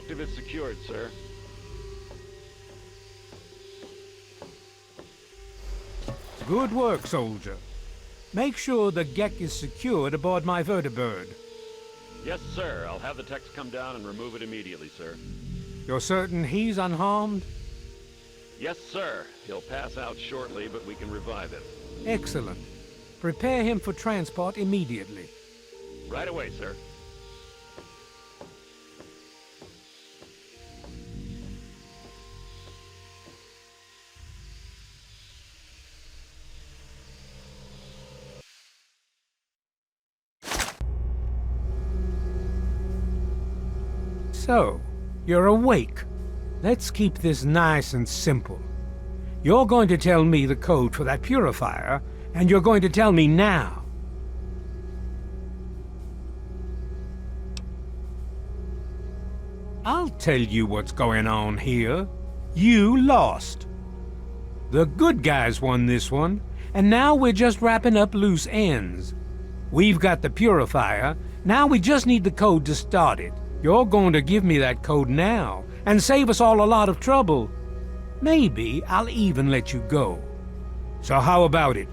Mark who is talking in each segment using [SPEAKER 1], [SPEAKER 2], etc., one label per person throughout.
[SPEAKER 1] Objective is secured, sir.
[SPEAKER 2] Good work, soldier. Make sure the Gek is secured aboard my vertibird.
[SPEAKER 1] Yes, sir. I'll have the techs come down and remove it immediately, sir.
[SPEAKER 2] You're certain he's unharmed?
[SPEAKER 1] Yes, sir. He'll pass out shortly, but we can revive him.
[SPEAKER 2] Excellent. Prepare him for transport immediately.
[SPEAKER 1] Right away, sir.
[SPEAKER 2] So, you're awake. Let's keep this nice and simple. You're going to tell me the code for that purifier, and you're going to tell me now. I'll tell you what's going on here. You lost. The good guys won this one, and now we're just wrapping up loose ends. We've got the purifier, now we just need the code to start it. You're going to give me that code now, and save us all a lot of trouble. Maybe I'll even let you go. So how about it?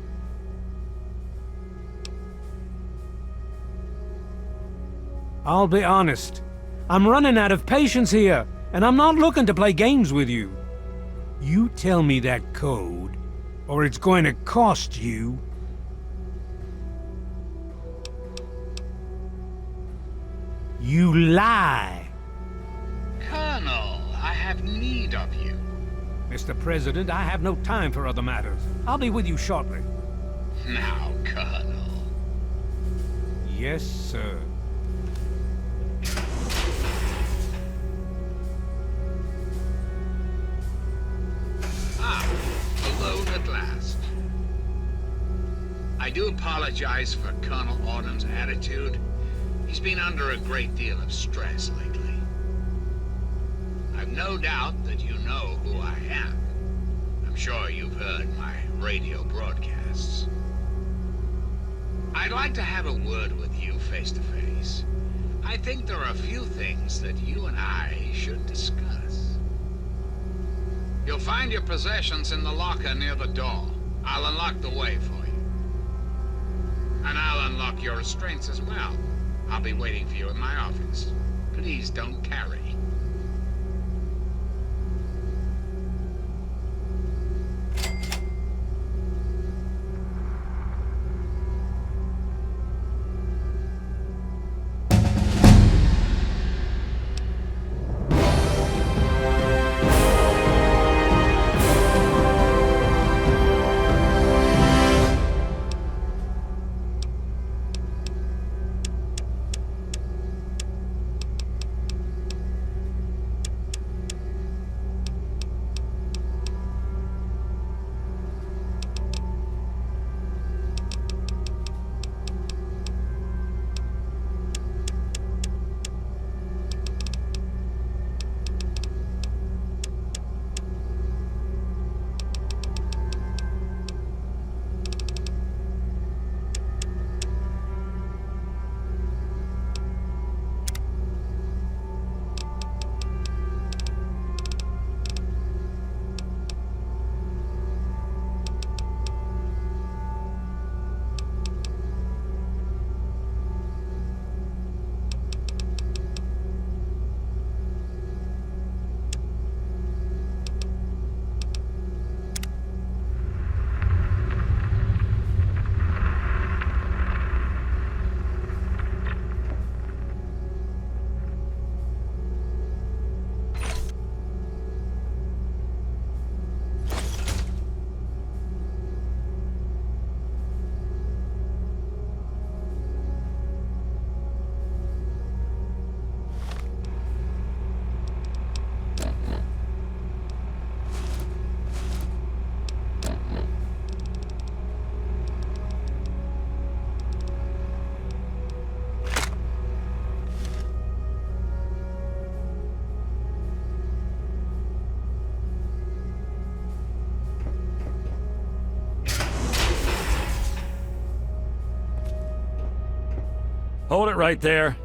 [SPEAKER 2] I'll be honest. I'm running out of patience here, and I'm not looking to play games with you. You tell me that code, or it's going to cost you. You lie!
[SPEAKER 3] Colonel, I have need of you.
[SPEAKER 2] Mr. President, I have no time for other matters. I'll be with you shortly.
[SPEAKER 3] Now, Colonel.
[SPEAKER 2] Yes, sir.
[SPEAKER 3] Alone at last. I do apologize for Colonel Autumn's attitude. He's been under a great deal of stress lately. I've no doubt that you know who I am. I'm sure you've heard my radio broadcasts. I'd like to have a word with you face to face. I think there are a few things that you and I should discuss. You'll find your possessions in the locker near the door. I'll unlock the way for you. And I'll unlock your restraints as well. I'll be waiting for you in my office. Please don't tarry.
[SPEAKER 1] Hold it right there.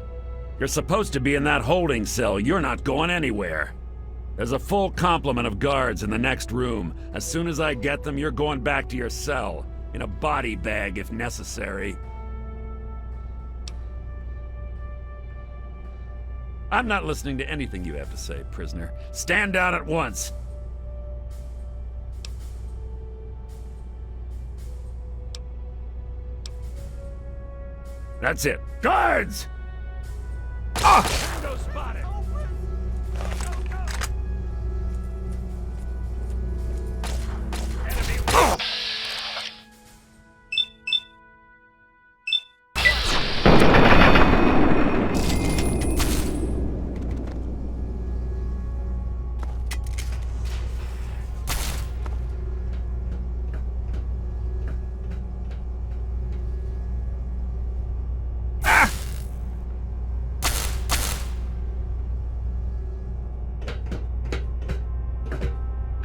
[SPEAKER 1] You're supposed to be in that holding cell. You're not going anywhere. There's a full complement of guards in the next room. As soon as I get them, you're going back to your cell. In a body bag, if necessary. I'm not listening to anything you have to say, prisoner. Stand down at once. That's it. Guards! Ah! Go spotted!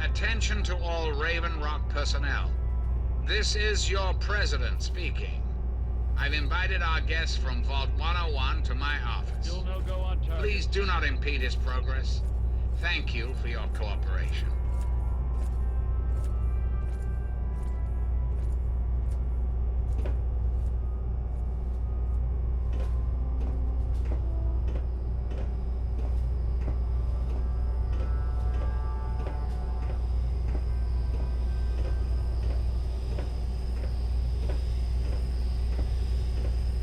[SPEAKER 3] Attention to all Raven Rock personnel. This is your president speaking. I've invited our guest from Vault 101 to my office.
[SPEAKER 1] Still no go on target.
[SPEAKER 3] Please do not impede his progress. Thank you for your cooperation.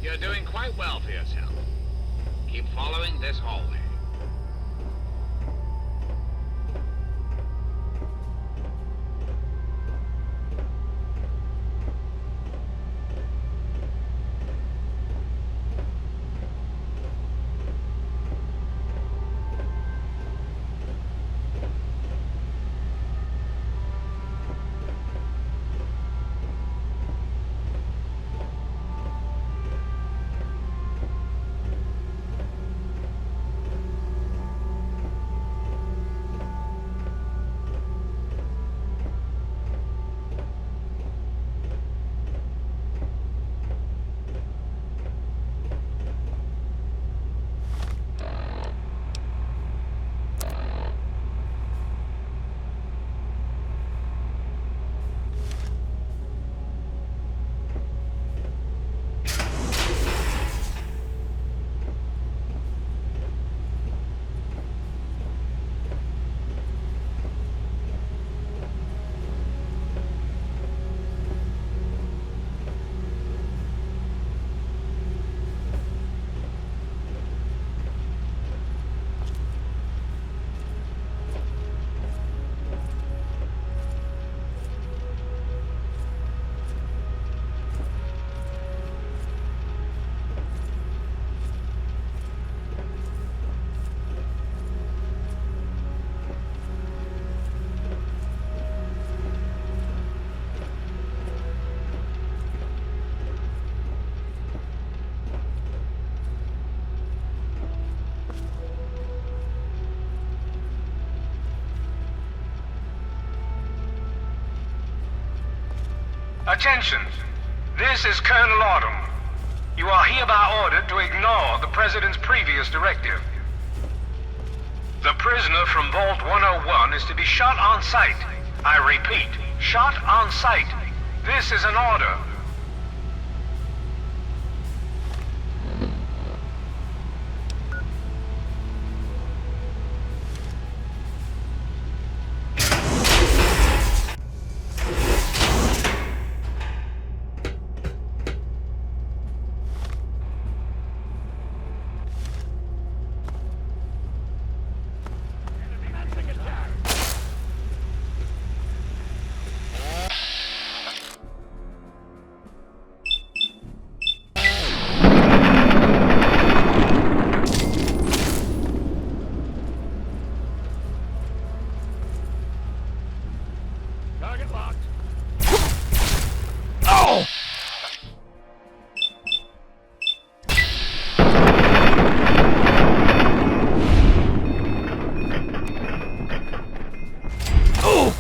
[SPEAKER 3] You're doing quite well for yourself. Keep following this hallway.
[SPEAKER 4] Attention! This is Colonel Autumn. You are hereby ordered to ignore the President's previous directive. The prisoner from Vault 101 is to be shot on sight. I repeat, shot on sight. This is an order.
[SPEAKER 1] Target locked.
[SPEAKER 2] Oh! Oh!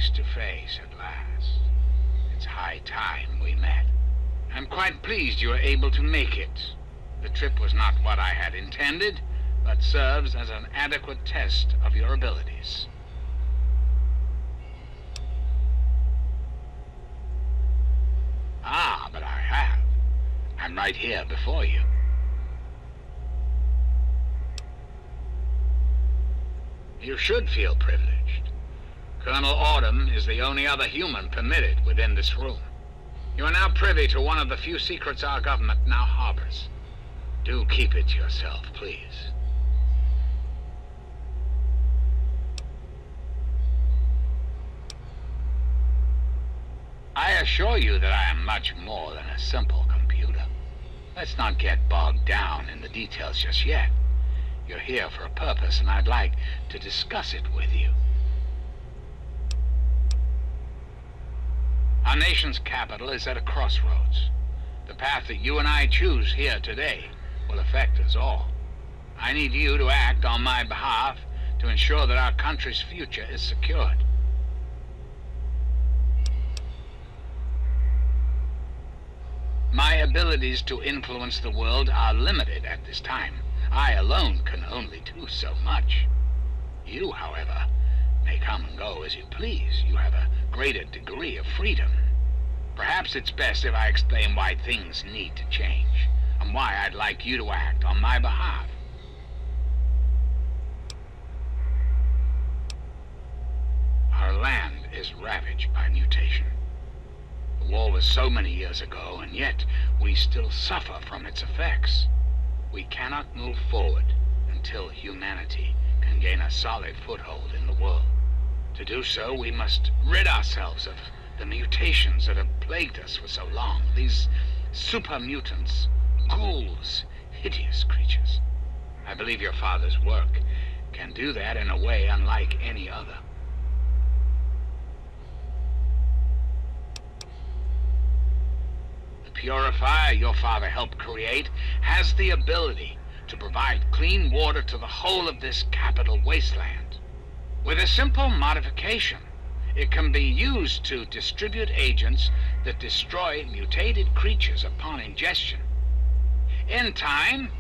[SPEAKER 3] face to face at last. It's high time we met. I'm quite pleased you were able to make it. The trip was not what I had intended, but serves as an adequate test of your abilities. Ah, but I have. I'm right here before you. You should feel privileged. Colonel Autumn is the only other human permitted within this room. You are now privy to one of the few secrets our government now harbors. Do keep it to yourself, please. I assure you that I am much more than a simple computer. Let's not get bogged down in the details just yet. You're here for a purpose, and I'd like to discuss it with you. Our nation's capital is at a crossroads. The path that you and I choose here today will affect us all. I need you to act on my behalf to ensure that our country's future is secured. My abilities to influence the world are limited at this time. I alone can only do so much. You, however, may come and go as you please. You have a greater degree of freedom. Perhaps it's best if I explain why things need to change, and why I'd like you to act on my behalf. Our land is ravaged by mutation. The war was so many years ago, and yet we still suffer from its effects. We cannot move forward until humanity can gain a solid foothold in the world. To do so, we must rid ourselves of the mutations that have plagued us for so long. These super mutants, ghouls, hideous creatures. I believe your father's work can do that in a way unlike any other. The purifier your father helped create has the ability to provide clean water to the whole of this capital wasteland. With a simple modification, it can be used to distribute agents that destroy mutated creatures upon ingestion. In time,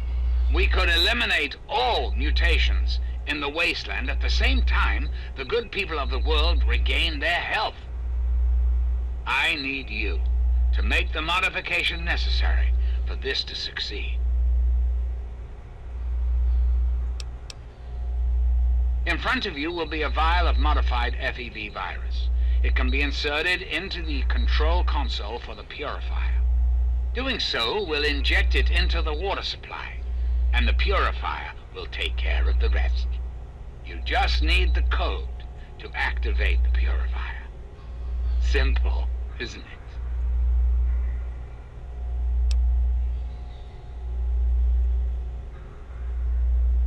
[SPEAKER 3] we could eliminate all mutations in the wasteland. At the same time, the good people of the world regain their health. I need you to make the modification necessary for this to succeed. In front of you will be a vial of modified FEV virus. It can be inserted into the control console for the purifier. Doing so will inject it into the water supply, and the purifier will take care of the rest. You just need the code to activate the purifier. Simple, isn't it?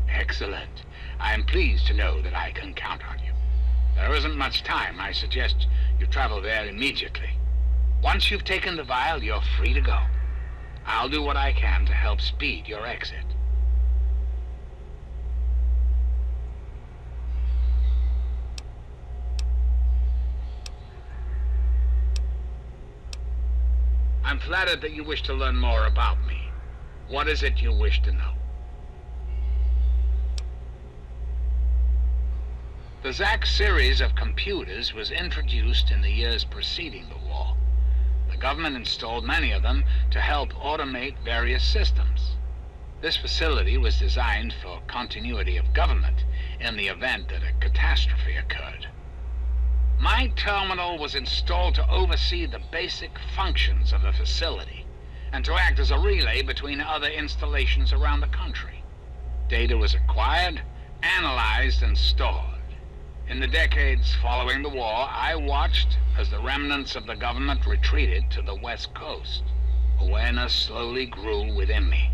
[SPEAKER 3] Excellent. I am pleased to know that I can count on you. There isn't much time. I suggest you travel there immediately. Once you've taken the vial, you're free to go. I'll do what I can to help speed your exit. I'm flattered that you wish to learn more about me. What is it you wish to know? The Zack series of computers was introduced in the years preceding the war. The government installed many of them to help automate various systems. This facility was designed for continuity of government in the event that a catastrophe occurred. My terminal was installed to oversee the basic functions of the facility and to act as a relay between other installations around the country. Data was acquired, analyzed, and stored. In the decades following the war, I watched as the remnants of the government retreated to the West Coast. Awareness slowly grew within me.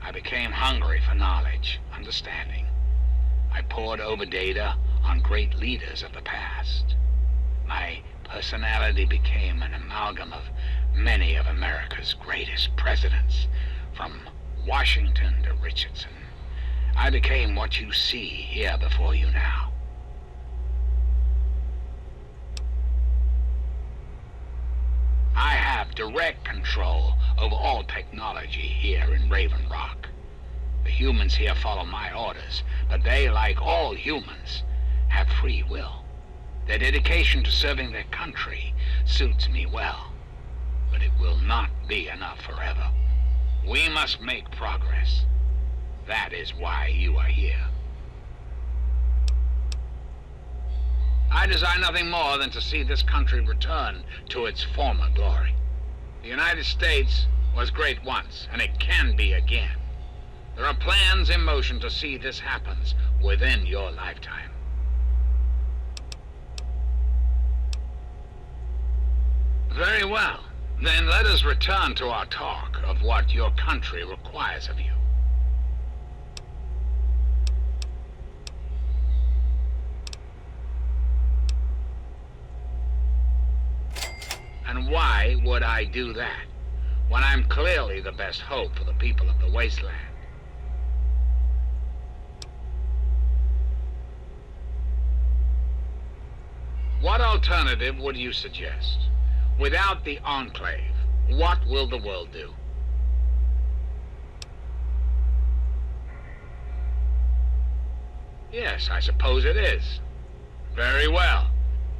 [SPEAKER 3] I became hungry for knowledge, understanding. I pored over data on great leaders of the past. My personality became an amalgam of many of America's greatest presidents, from Washington to Richardson. I became what you see here before you now. I have direct control over all technology here in Raven Rock. The humans here follow my orders, but they, like all humans, have free will. Their dedication to serving their country suits me well, but it will not be enough forever. We must make progress. That is why you are here. I desire nothing more than to see this country return to its former glory. The United States was great once, and it can be again. There are plans in motion to see this happen within your lifetime. Very well. Then let us return to our talk of what your country requires of you. And why would I do that, when I'm clearly the best hope for the people of the wasteland? What alternative would you suggest? Without the Enclave, what will the world do? Yes, I suppose it is. Very well.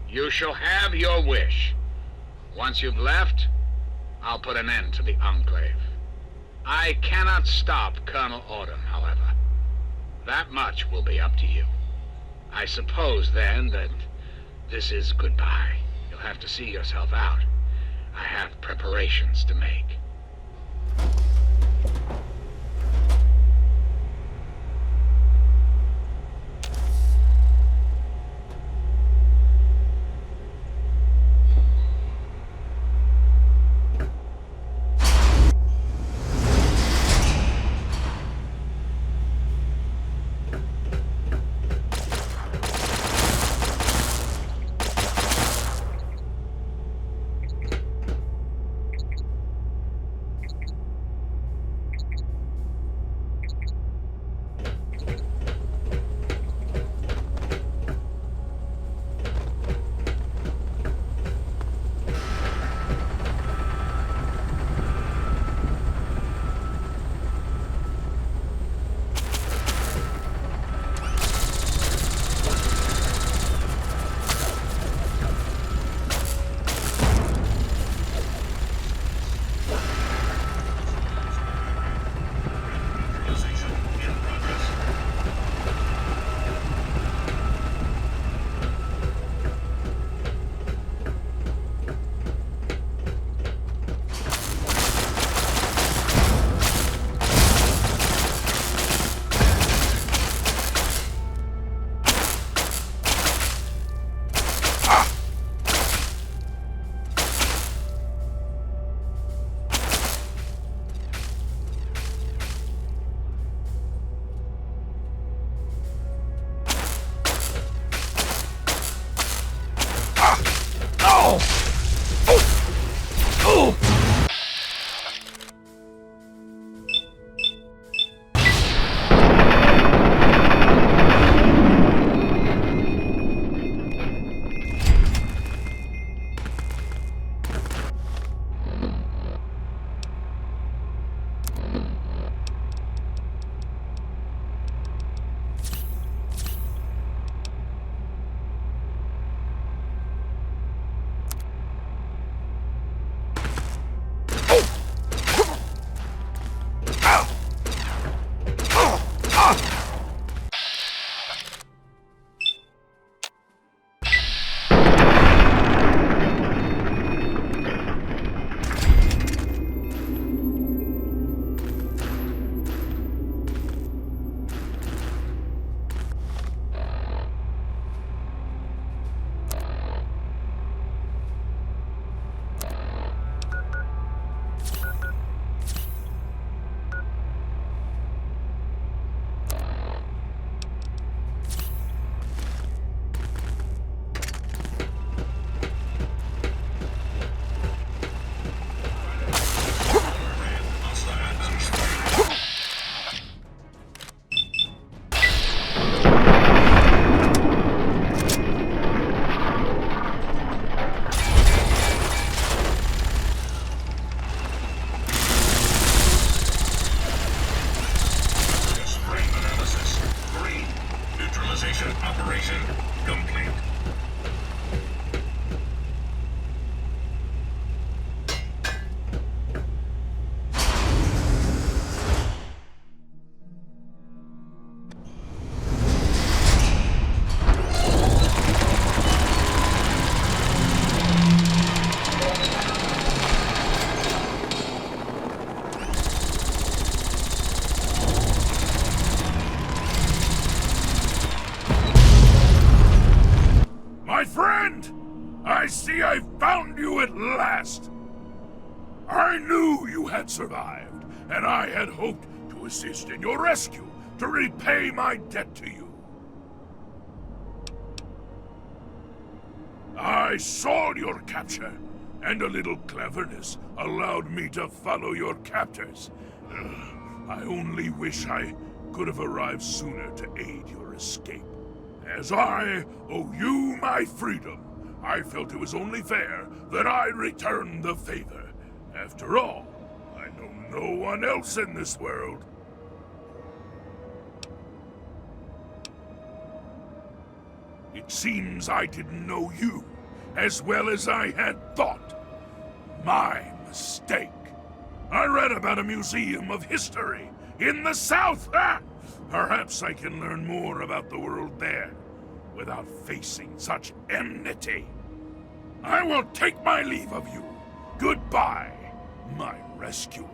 [SPEAKER 3] You shall have your wish. Once you've left, I'll put an end to the Enclave. I cannot stop Colonel Autumn, however. That much will be up to you. I suppose, then, that this is goodbye. You'll have to see yourself out. I have preparations to make.
[SPEAKER 5] Operation complete.
[SPEAKER 6] My friend! I see I found you at last! I knew you had survived, and I had hoped to assist in your rescue, to repay my debt to you. I saw your capture, and a little cleverness allowed me to follow your captors. I only wish I could have arrived sooner to aid your escape. As I owe you my freedom, I felt it was only fair that I return the favor. After all, I know no one else in this world. It seems I didn't know you as well as I had thought. My mistake. I read about a museum of history in the South. Perhaps I can learn more about the world there without facing such enmity. I will take my leave of you. Goodbye, my rescuer.